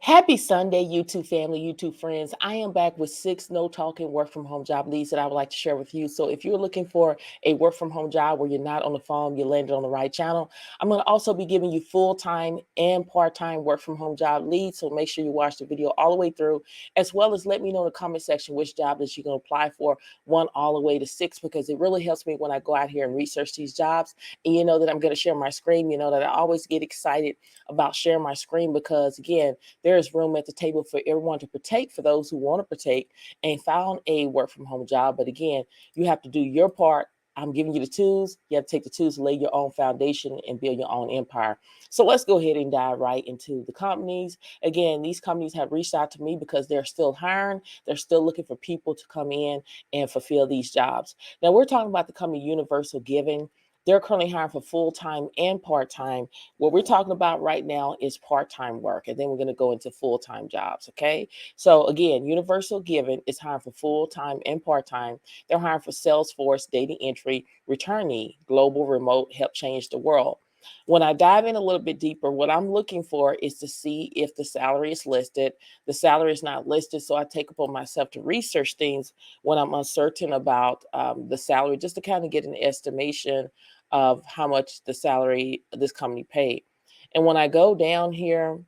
Happy Sunday, YouTube family, YouTube friends. I am back with 6 no talking work from home job leads that I would like to share with you. So, if you're looking for a work from home job where you're not on the phone, you landed on the right channel. I'm going to also be giving you full time and part time work from home job leads. So, make sure you watch the video all the way through, as well as let me know in the comment section which job that you're going to apply for, one all the way to six, because it really helps me when I go out here and research these jobs. And you know that I'm going to share my screen. You know that I always get excited about sharing my screen because, again, there is room at the table for everyone to partake, for those who want to partake and found a work from home job. But again, you have to do your part. I'm giving you the tools. You have to take the tools to lay your own foundation and build your own empire. So let's go ahead and dive right into the companies. Again, these companies have reached out to me because they're still hiring. They're still looking for people to come in and fulfill these jobs. Now, we're talking about the company Universal Giving. They're currently hiring for full-time and part-time. What we're talking about right now is part-time work, and then we're going to go into full-time jobs, okay? So again, Universal Giving is hiring for full-time and part-time. They're hiring for Salesforce, data entry, returnee, global remote, help change the world. When I dive in a little bit deeper, what I'm looking for is to see if the salary is listed. The salary is not listed, so I take upon myself to research things when I'm uncertain about the salary, just to kind of get an estimation of how much the salary this company paid. And when I go down here,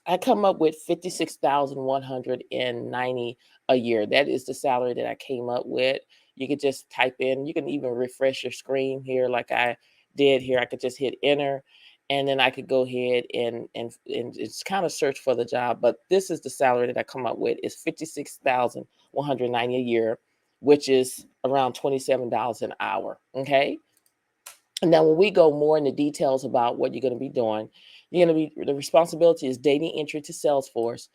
I come up with 56,190 a year. That is the salary that I came up with. You could just type in, you can even refresh your screen here like I did here. I could just hit enter, and then I could go ahead and it's kind of search for the job. But this is the salary that I come up with is 56,190 a year, which is around $27 an hour. Okay. Now, when we go more into details about what you're going to be doing, the responsibility is data entry to Salesforce,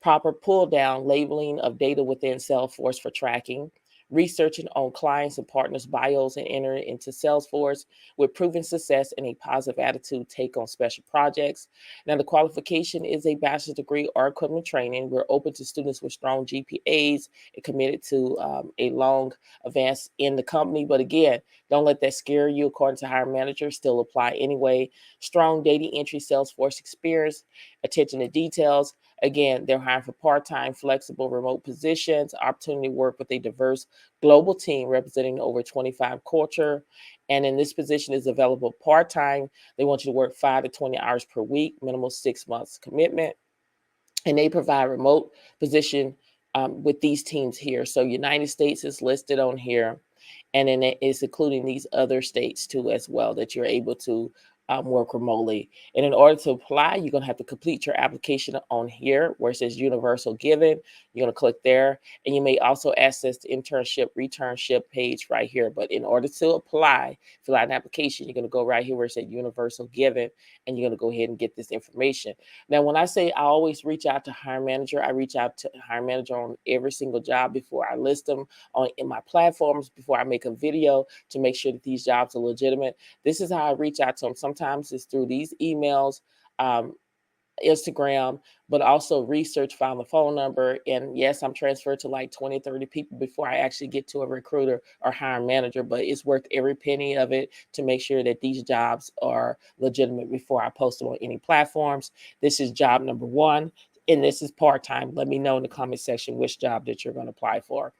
proper pull down labeling of data within Salesforce for tracking, researching on clients and partners' bios and entering into Salesforce with proven success and a positive attitude take on special projects. Now, the qualification is a bachelor's degree or equivalent training. We're open to students with strong GPAs and committed to a long advance in the company. But again, don't let that scare you. According to hiring manager, still apply anyway. Strong data entry, Salesforce experience, attention to details. Again, they're hiring for part-time, flexible, remote positions, opportunity to work with a diverse global team representing over 25 culture. And in this position is available part-time. They want you to work 5 to 20 hours per week, minimum 6 months commitment. And they provide remote position with these teams here. So United States is listed on here, and then it is including these other states too as well that you're able to work remotely. And in order to apply, you're going to have to complete your application on here where it says Universal Given. You're going to click there, and you may also access the internship returnship page right here. But in order to apply, fill out an application, you're going to go right here where it says Universal Given, and you're going to go ahead and get this information. Now, when I say I always reach out to hiring manager, I reach out to hiring manager on every single job before I list them on in my platforms, before I make a video to make sure that these jobs are legitimate. This is how I reach out to them. Sometimes it's through these emails, um, Instagram, but also research, find the phone number. And yes, I'm transferred to like 20, 30 people before I actually get to a recruiter or hiring manager, but it's worth every penny of it to make sure that these jobs are legitimate before I post them on any platforms. This is job number one, and this is part-time. Let me know in the comment section which job that you're going to apply for.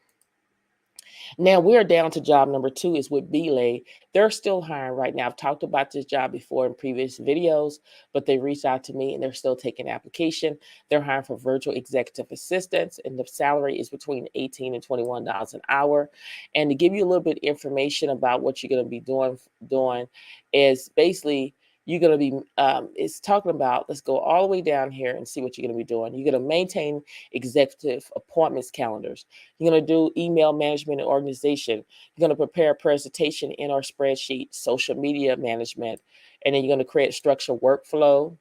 Now we're down to job number two is with Belay. They're still hiring right now. I've talked about this job before in previous videos, but they reached out to me and they're still taking application. They're hiring for virtual executive assistants, and the salary is between $18 and $21 an hour. And to give you a little bit of information about what you're going to be doing is basically you're going to be it's talking about, let's go all the way down here and see what you're going to be doing. You're going to maintain executive appointments calendars. You're going to do email management and organization. You're going to prepare a presentation in our spreadsheet, social media management, and then you're going to create structured workflow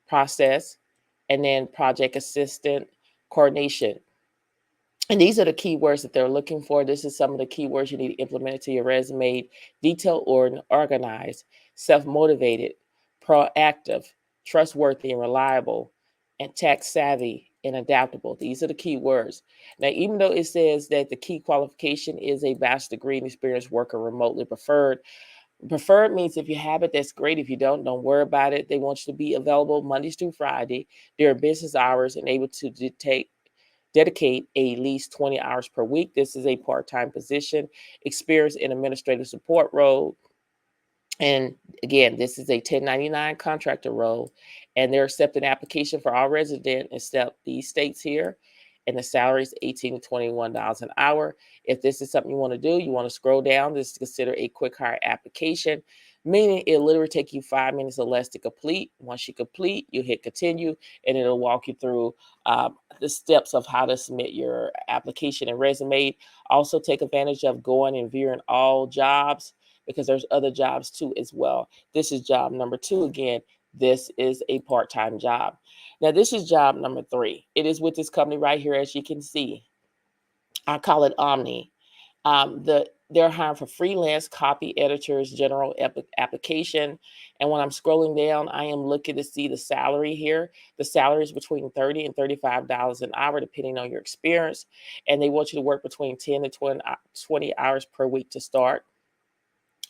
process, and then project assistant coordination. And these are the keywords that they're looking for. This is some of the keywords you need to implement into your resume: detailed or organized, self-motivated, proactive, trustworthy and reliable, and tech savvy and adaptable. These are the key words. Now, even though it says that the key qualification is a bachelor's degree and experience working remotely preferred, Preferred means if you have it, that's great. If you don't worry about it. They want you to be available Mondays through Friday during business hours and able to dedicate at least 20 hours per week. This is a part-time position. Experience in administrative support role. And again, this is a 1099 contractor role, and they're accepting application for all resident except these states here. And the salary is 18 to $21 an hour. If this is something you want to do, you want to scroll down. This is considered a quick hire application, meaning it literally take you 5 minutes or less to complete. Once you complete, you hit continue, and it'll walk you through the steps of how to submit your application and resume. Also, take advantage of going and viewing all jobs because there's other jobs too as well. This is job number 2. Again, this is a part-time job. Now, this is job number 3. It is with this company right here, as you can see. I call it Omni. They're hiring for freelance copy editors, general application. And when I'm scrolling down, I am looking to see the salary here. The salary is between $30 and $35 an hour, depending on your experience. And they want you to work between 10 to 20 hours per week to start.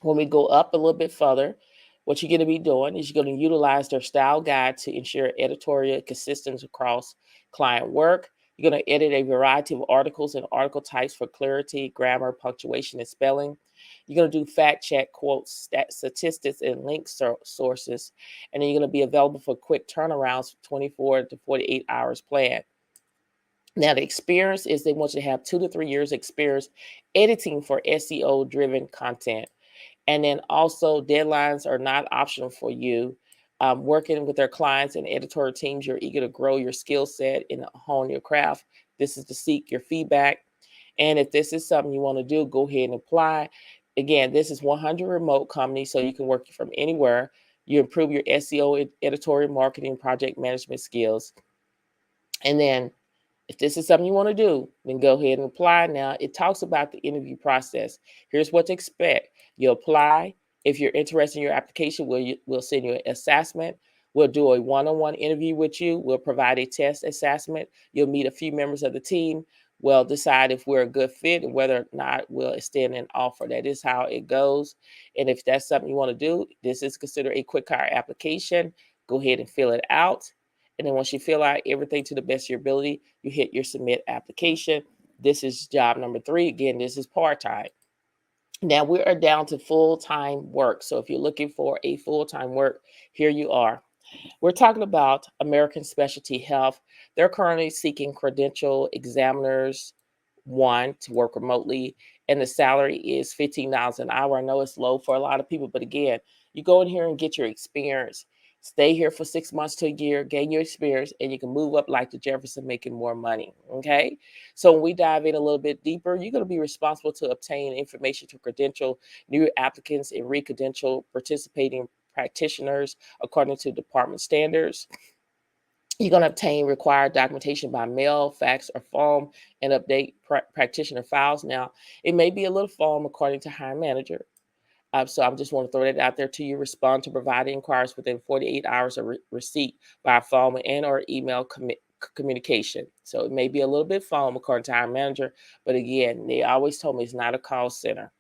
When we go up a little bit further, what you're going to be doing is you're going to utilize their style guide to ensure editorial consistency across client work. You're going to edit a variety of articles and article types for clarity, grammar, punctuation, and spelling. You're going to do fact check, quotes, statistics, and link sources. And then you're going to be available for quick turnarounds, 24 to 48 hours planned. Now, the experience is they want you to have 2 to 3 years experience editing for SEO driven content. And then also, deadlines are not optional for you. Working with their clients and editorial teams, you're eager to grow your skill set and hone your craft. This is to seek your feedback. And if this is something you want to do, go ahead and apply. Again, this is 100 remote company, so you can work from anywhere. You improve your SEO, editorial marketing, project management skills. And then if this is something you want to do, then go ahead and apply. Now, it talks about the interview process. Here's what to expect. You apply. If you're interested in your application, we'll send you an assessment. We'll do a one-on-one interview with you. We'll provide a test assessment. You'll meet a few members of the team. We'll decide if we're a good fit and whether or not we'll extend an offer. That is how it goes. And if that's something you want to do, this is considered a quick hire application. Go ahead and fill it out. And then once you fill out everything to the best of your ability, you hit your submit application. This is job number 3. Again, this is part-time. Now we are down to full-time work. So if you're looking for a full-time work, here you are. We're talking about American Specialty Health. They're currently seeking credential examiners, 1, to work remotely, and the salary is $15 an hour. I know it's low for a lot of people, but again, you go in here and get your experience. Stay here for 6 months to a year, gain your experience, and you can move up like the Jefferson, making more money. Okay. So when we dive in a little bit deeper, you're going to be responsible to obtain information to credential new applicants and re-credential participating practitioners according to department standards. You're going to obtain required documentation by mail, fax, or phone, and update practitioner files. Now, it may be a little form according to hiring manager. So I just want to throw that out there to you. Respond to provided inquiries within 48 hours of receipt by phone and or email communication. So it may be a little bit phone according to hiring manager, but again, they always told me it's not a call center.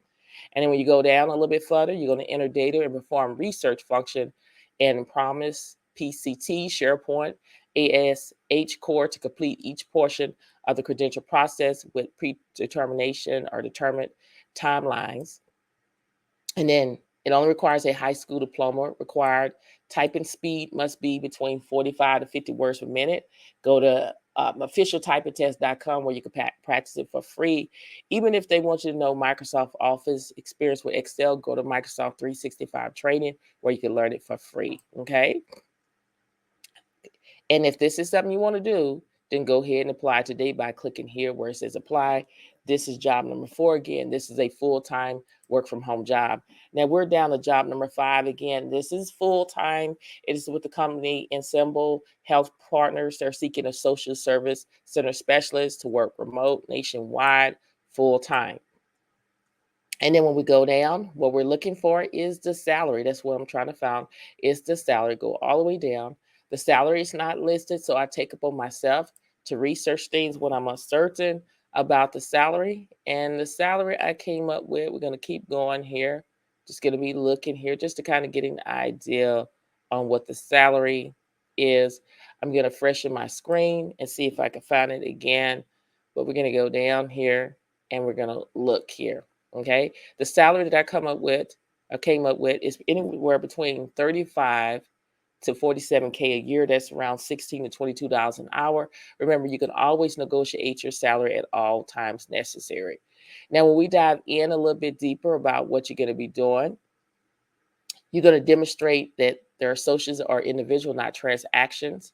And then when you go down a little bit further, you're going to enter data and perform research function in Promise, PCT, SharePoint, ASH core to complete each portion of the credential process with predetermination or determined timelines. And then it only requires a high school diploma required. Typing speed must be between 45 to 50 words per minute. Go to officialtypingtest.com where you can practice it for free. Even if they want you to know Microsoft Office experience with Excel, go to Microsoft 365 training where you can learn it for free. Okay. And if this is something you want to do, then go ahead and apply today by clicking here where it says apply. This is job number 4. Again, this is a full-time work from home job. Now we're down to job number 5. Again, this is full-time. It is with the company Ensemble Health Partners. They're seeking a social service center specialist to work remote nationwide full-time. And then when we go down, what we're looking for is the salary. That's what I'm trying to find is the salary. Go all the way down. The salary is not listed, so I take upon myself to research things when I'm uncertain about the salary. And the salary I came up with, we're going to keep going here. Just going to be looking here just to kind of get an idea on what the salary is. I'm going to freshen my screen and see if I can find it again. But we're going to go down here and we're going to look here. Okay. The salary that I came up with is anywhere between 35 to 47K a year. That's around 16 to $22 an hour. Remember, you can always negotiate your salary at all times necessary. Now, when we dive in a little bit deeper about what you're going to be doing, you're going to demonstrate that their associates are individual, not transactions.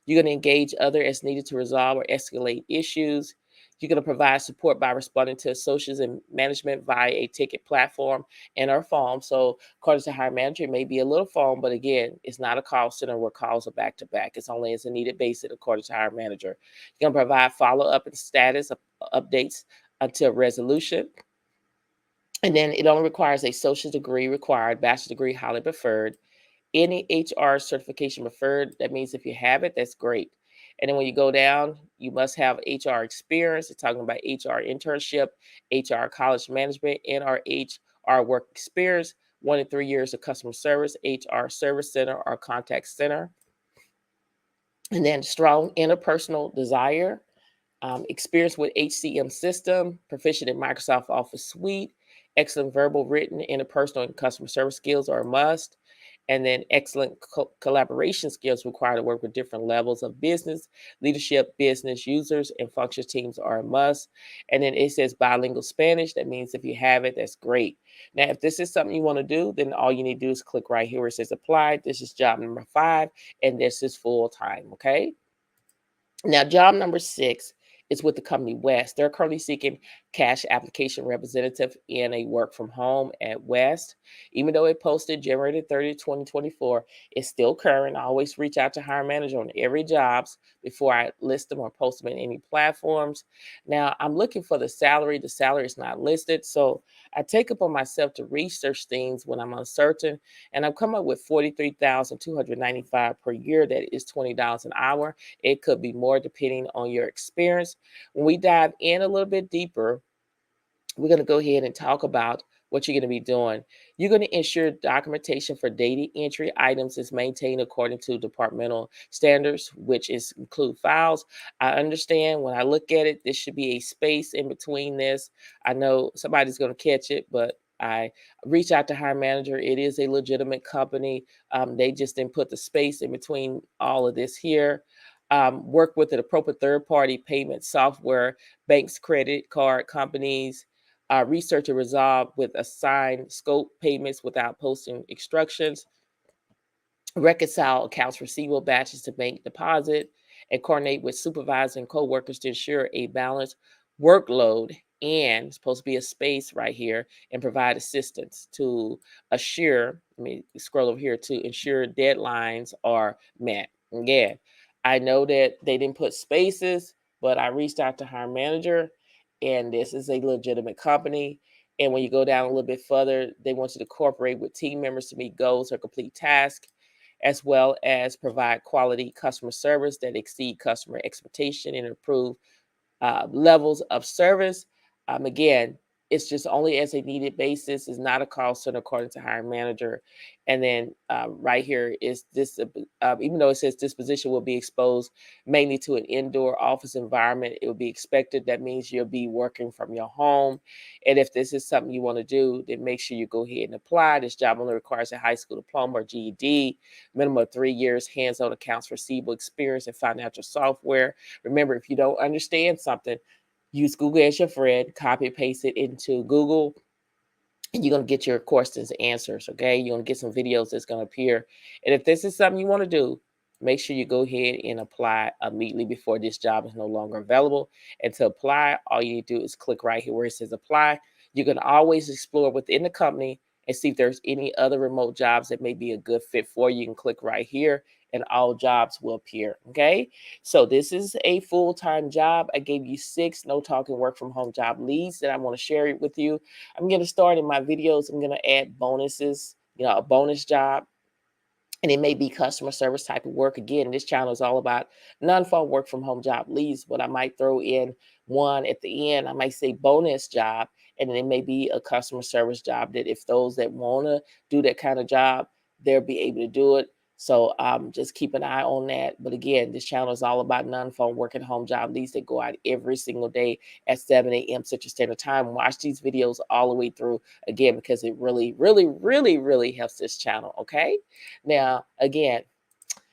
You're going to engage others as needed to resolve or escalate issues. You're going to provide support by responding to associates and management via a ticket platform and or phone. So, according to hiring manager, it may be a little phone, but again, it's not a call center where calls are back to back. It's only as a needed basis, according to hiring manager. You're going to provide follow up and status updates until resolution. And then it only requires a social degree required, bachelor's degree highly preferred, any HR certification preferred. That means if you have it, that's great. And then when you go down, you must have HR experience. It's talking about HR internship, HR college management, and/or HR work experience, 1 to 3 years of customer service, HR service center or contact center. And then strong interpersonal desire, experience with HCM system, proficient in Microsoft Office Suite, excellent verbal, written, interpersonal, and customer service skills are a must. And then excellent collaboration skills required to work with different levels of business, leadership, business users, and function teams are a must. And then it says bilingual Spanish. That means if you have it, that's great. Now, if this is something you want to do, then all you need to do is click right here where it says apply. This is job number 5, and this is full time. Okay. Now, job number 6 is with the company West. They're currently seeking cash application representative in a work from home at West. Even though it posted January 30, 2024, it's still current. I always reach out to hiring manager on every jobs before I list them or post them in any platforms. Now, I'm looking for the salary. The salary is not listed. So I take upon myself to research things when I'm uncertain. And I've come up with $43,295 per year. That is $20 an hour. It could be more depending on your experience. When we dive in a little bit deeper, we're going to go ahead and talk about what you're going to be doing. You're going to ensure documentation for data entry items is maintained according to departmental standards, which include files. I understand when I look at it, there should be a space in between this. I know somebody's going to catch it, but I reach out to hiring manager. It is a legitimate company. They just didn't put the space in between all of this here. Work with an appropriate third-party payment software, banks, credit card companies, research and resolve with assigned scope payments without posting instructions, reconcile accounts receivable batches to bank deposit, and coordinate with supervisors and coworkers to ensure a balanced workload. And it's supposed to be a space right here and provide assistance to assure, let me scroll over here, to ensure deadlines are met. Again, I know that they didn't put spaces, but I reached out to hiring manager, and this is a legitimate company. And when you go down a little bit further, they want you to cooperate with team members to meet goals or complete tasks, as well as provide quality customer service that exceed customer expectation and improve levels of service. Again, it's just only as a needed basis. It's not a call center according to hiring manager. And then right here is this, even though it says this position will be exposed mainly to an indoor office environment, it will be expected. That means you'll be working from your home. And if this is something you want to do, then make sure you go ahead and apply. This job only requires a high school diploma or GED, minimum of 3 years hands-on accounts receivable experience in financial software. Remember, if you don't understand something, use Google as your friend, copy and paste it into Google, and you're going to get your questions answers. Okay, you're going to get some videos that's going to appear. And if this is something you want to do, make sure you go ahead and apply immediately before this job is no longer available. And to apply, all you need to do is click right here where it says apply. You can always explore within the company and see if there's any other remote jobs that may be a good fit for you. You can click right here and all jobs will appear. Okay, so this is a full-time job. I gave you 6 no talking work from home job leads that I want to share it with you. I'm going to start in my videos. I'm going to add bonuses, a bonus job. and it may be customer service type of work. Again, this channel is all about non-phone work from home job leads, but I might throw in one at the end. I might say bonus job, and then it may be a customer service job that if those that want to do that kind of job, they'll be able to do it. So just keep an eye on that. But again, this channel is all about non-phone work at home job leads that go out every single day at 7 a.m. Central Standard Time. Watch these videos all the way through, again, because it really, really, really, really helps this channel. Okay. Now, again,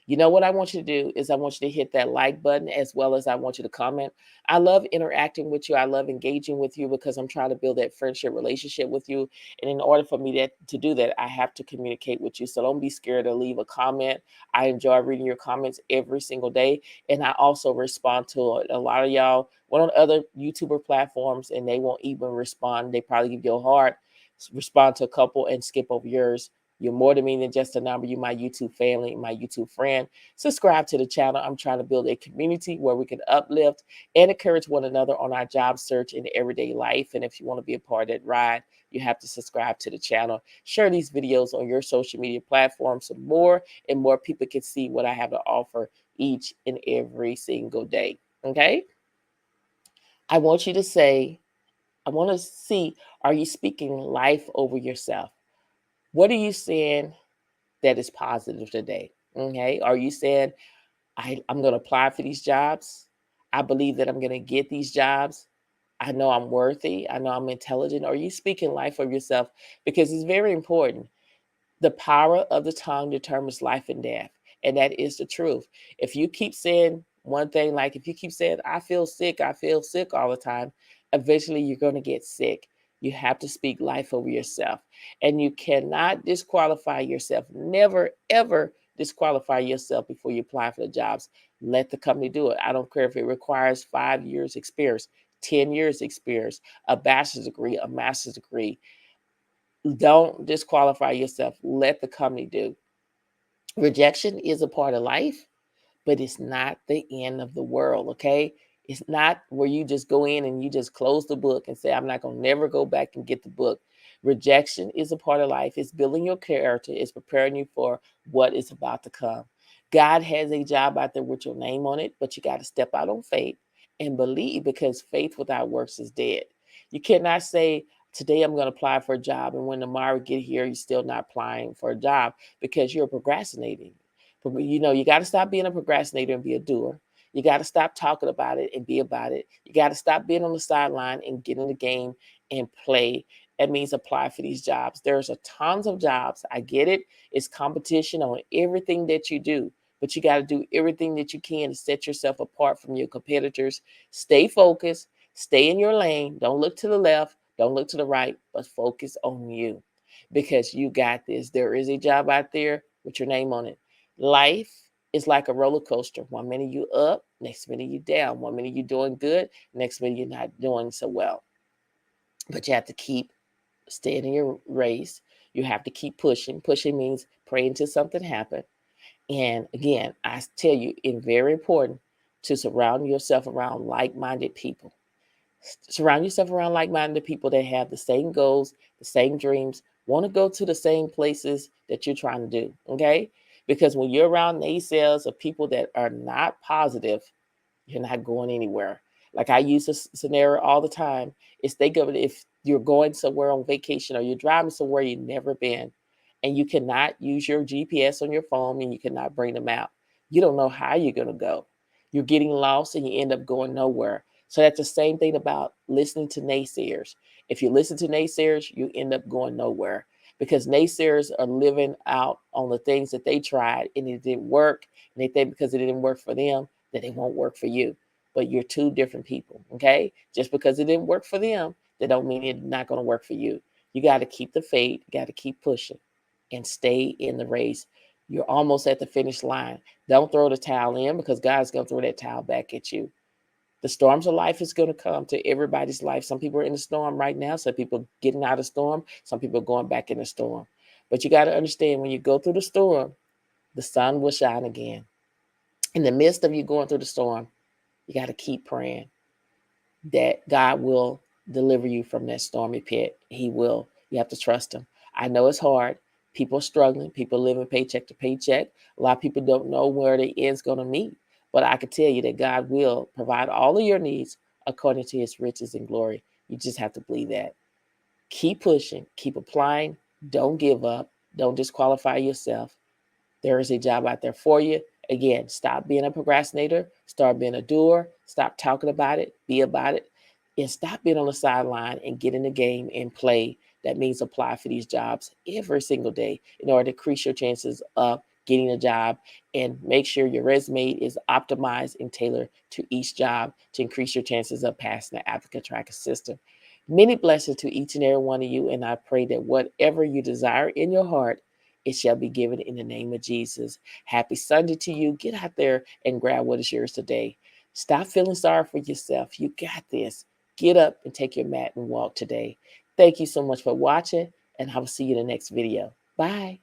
you know what I want you to do is I want you to hit that like button, as well as I want you to comment. I love interacting with you. I love engaging with you because I'm trying to build that friendship relationship with you. And in order for me to do that, I have to communicate with you. So don't be scared to leave a comment. I enjoy reading your comments every single day. And I also respond to it. A lot of y'all went on other YouTuber platforms and they won't even respond. They probably give you a heart, respond to a couple and skip over yours. You're more to me than just a number. You're my YouTube family, my YouTube friend. Subscribe to the channel. I'm trying to build a community where we can uplift and encourage one another on our job search in everyday life. And if you want to be a part of that ride, you have to subscribe to the channel. Share these videos on your social media platforms so more and more people can see what I have to offer each and every single day. Okay? I want you to say, I want to see, are you speaking life over yourself? What are you saying that is positive today? Okay. Are you saying, I'm going to apply for these jobs? I believe that I'm going to get these jobs. I know I'm worthy. I know I'm intelligent. Are you speaking life of yourself? Because it's very important. The power of the tongue determines life and death. And that is the truth. If you keep saying one thing, like if you keep saying, I feel sick all the time, eventually you're going to get sick. You have to speak life over yourself. And you cannot disqualify yourself. Never, ever disqualify yourself before you apply for the jobs. Let the company do it. I don't care if it requires 5 years experience, 10 years experience, a bachelor's degree, a master's degree. Don't disqualify yourself. Let the company do. Rejection is a part of life, but it's not the end of the world, okay? It's not where you just go in and you just close the book and say, I'm not going to never go back and get the book. Rejection is a part of life. It's building your character. It's preparing you for what is about to come. God has a job out there with your name on it, but you got to step out on faith and believe, because faith without works is dead. You cannot say, today I'm going to apply for a job, and when tomorrow get here, you're still not applying for a job because you're procrastinating. You know, you got to stop being a procrastinator and be a doer. You got to stop talking about it and be about it. You got to stop being on the sideline and get in the game and play. That means apply for these jobs. There's a tons of jobs. I get it. It's competition on everything that you do, but you got to do everything that you can to set yourself apart from your competitors. Stay focused. Stay in your lane. Don't look to the left. Don't look to the right, but focus on you, because you got this. There is a job out there with your name on it. Life is like a roller coaster. One minute you up, next minute you down. One minute you're doing good, next minute you're not doing so well. But you have to keep staying in your race. You have to keep pushing. Pushing means praying until something happens. And again, I tell you, it's very important to surround yourself around like-minded people. Surround yourself around like-minded people that have the same goals, the same dreams, want to go to the same places that you're trying to do. Okay? Because when you're around naysayers or people that are not positive, you're not going anywhere. Like I use this scenario all the time. It's think of it, if you're going somewhere on vacation or you're driving somewhere you've never been, and you cannot use your GPS on your phone and you cannot bring them out. You don't know how you're going to go. You're getting lost and you end up going nowhere. So that's the same thing about listening to naysayers. If you listen to naysayers, you end up going nowhere, because naysayers are living out on the things that they tried and it didn't work. And they think because it didn't work for them, that it won't work for you. But you're two different people, okay? Just because it didn't work for them, that don't mean it's not going to work for you. You got to keep the faith, you got to keep pushing and stay in the race. You're almost at the finish line. Don't throw the towel in, because God's going to throw that towel back at you. The storms of life is going to come to everybody's life. Some people are in the storm right now. Some people getting out of the storm. Some people are going back in the storm. But you got to understand, when you go through the storm, the sun will shine again. In the midst of you going through the storm, you got to keep praying that God will deliver you from that stormy pit. He will. You have to trust him. I know it's hard. People are struggling. People living paycheck to paycheck. A lot of people don't know where the end's going to meet. But I can tell you that God will provide all of your needs according to his riches and glory. You just have to believe that. Keep pushing. Keep applying. Don't give up. Don't disqualify yourself. There is a job out there for you. Again, stop being a procrastinator, start being a doer, stop talking about it, be about it, and stop being on the sideline and get in the game and play. That means apply for these jobs every single day in order to increase your chances of getting a job, and make sure your resume is optimized and tailored to each job to increase your chances of passing the applicant tracking system. Many blessings to each and every one of you, and I pray that whatever you desire in your heart, it shall be given in the name of Jesus. Happy Sunday to you. Get out there and grab what is yours today. Stop feeling sorry for yourself. You got this. Get up and take your mat and walk today. Thank you so much for watching, and I will see you in the next video. Bye.